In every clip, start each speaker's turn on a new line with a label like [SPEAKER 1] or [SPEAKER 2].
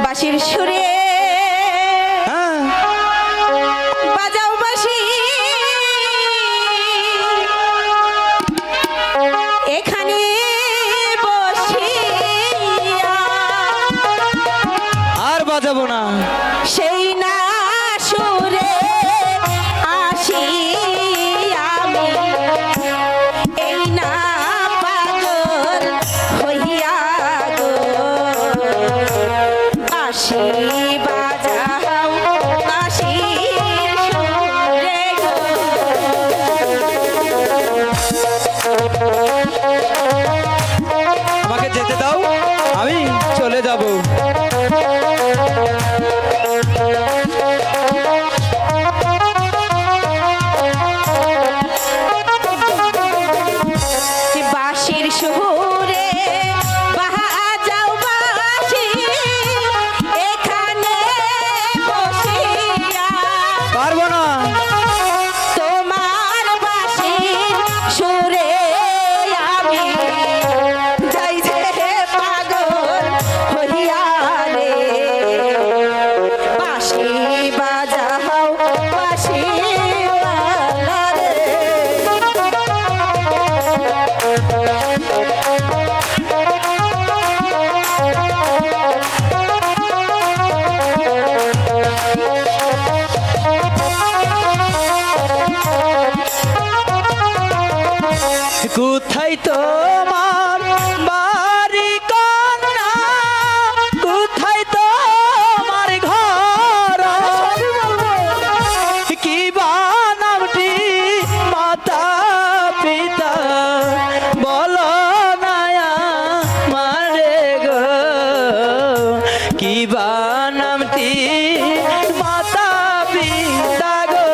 [SPEAKER 1] বাঁশির সুরে বাজাও বাঁশি এখানে বসিয়া
[SPEAKER 2] আর বাজাবো না
[SPEAKER 1] সেই না সুরে আসি আমি এই না পাগল হইয়া গো বাঁশি বাজাও বাঁশির সুরে গো
[SPEAKER 2] আমাকে যেতে দাও আমি চলে যাব
[SPEAKER 1] বাঁশির সুরে বাজাও বাঁশি এখানে বসিয়া
[SPEAKER 2] পারবো না
[SPEAKER 1] তোমার বাঁশির সুরে আমি যাই যে পাগল হইয়া রে বাঁশি বাজাও বাঁশি বালা রে
[SPEAKER 2] কোথায় তোমার বাড়ি কন্যা কোথায় তোমার ঘর কি বা নামটি মাতা পিতা বলো নায়া মারে গো কি বা নামটি মাতা পিতা গো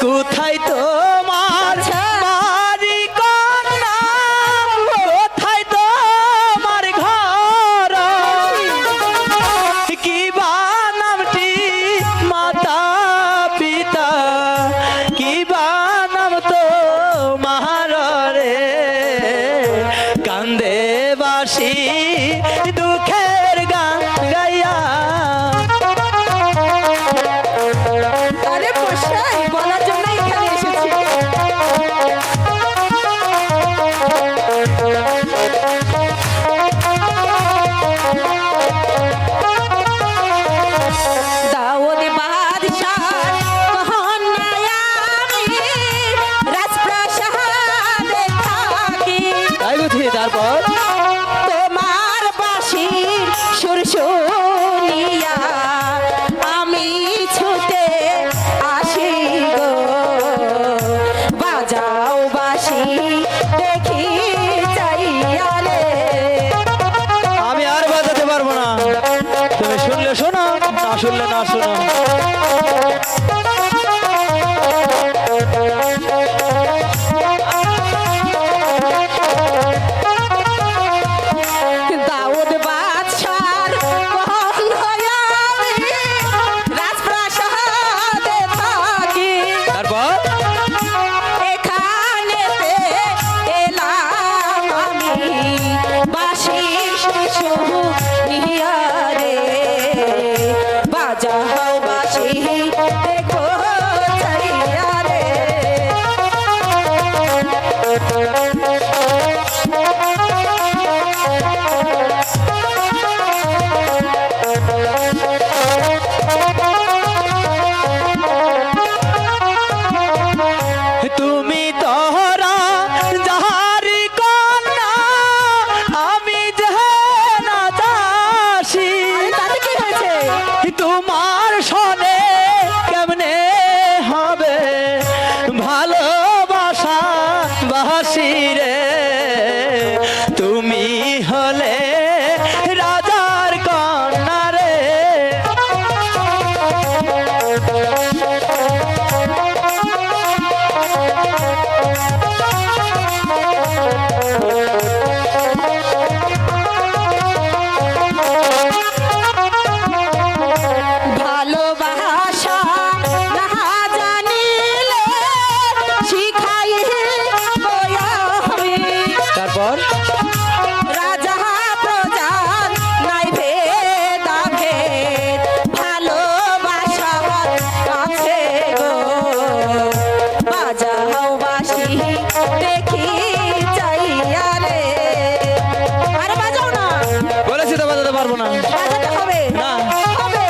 [SPEAKER 2] কোথায় তোমার বাড়ি কন্যা কোথায় তোমার ঘর কি বা নামটি মাতা পিতা কি বা নাম তো মাহারে কান্দে বাসি দুঃখের গান গাইয়া
[SPEAKER 1] আরে বসাই বলার জন্য এখানে এসেছি দাউদ বাদশার কন্যা আমি রাজপ্রাসাদে থাকি
[SPEAKER 2] তাই বুঝি তারপর
[SPEAKER 1] তোমার বাঁশির সুর শুনিয়া আমি ছুটে আসি গো বাজাও বাঁশি দেখি চাইয়া রে
[SPEAKER 2] আমি আর বাজাতে পারবো না তুমি শুনলে শোনো না শুনলে না শোনো
[SPEAKER 1] দাউদ বাদশার কন্যা আমি রাজপ্রাসাদে থাকি
[SPEAKER 2] তারপর
[SPEAKER 1] এখানেতে এলাম আমি বাঁশির শিশু নিয়া রে বাজাও বাঁশি দেখো চাইয়া রে
[SPEAKER 2] তুমি তোহরা যাহারি কন্যা আমি যে না দাসী
[SPEAKER 1] তাতে কি হয়েছে
[SPEAKER 2] তোমার শোনে কেমনে হবে ভালোবাসা বাসি রে তুমি হলে রাজার কন্যা রে পারবো না
[SPEAKER 1] বাজাতে হবে
[SPEAKER 2] না।
[SPEAKER 1] হবে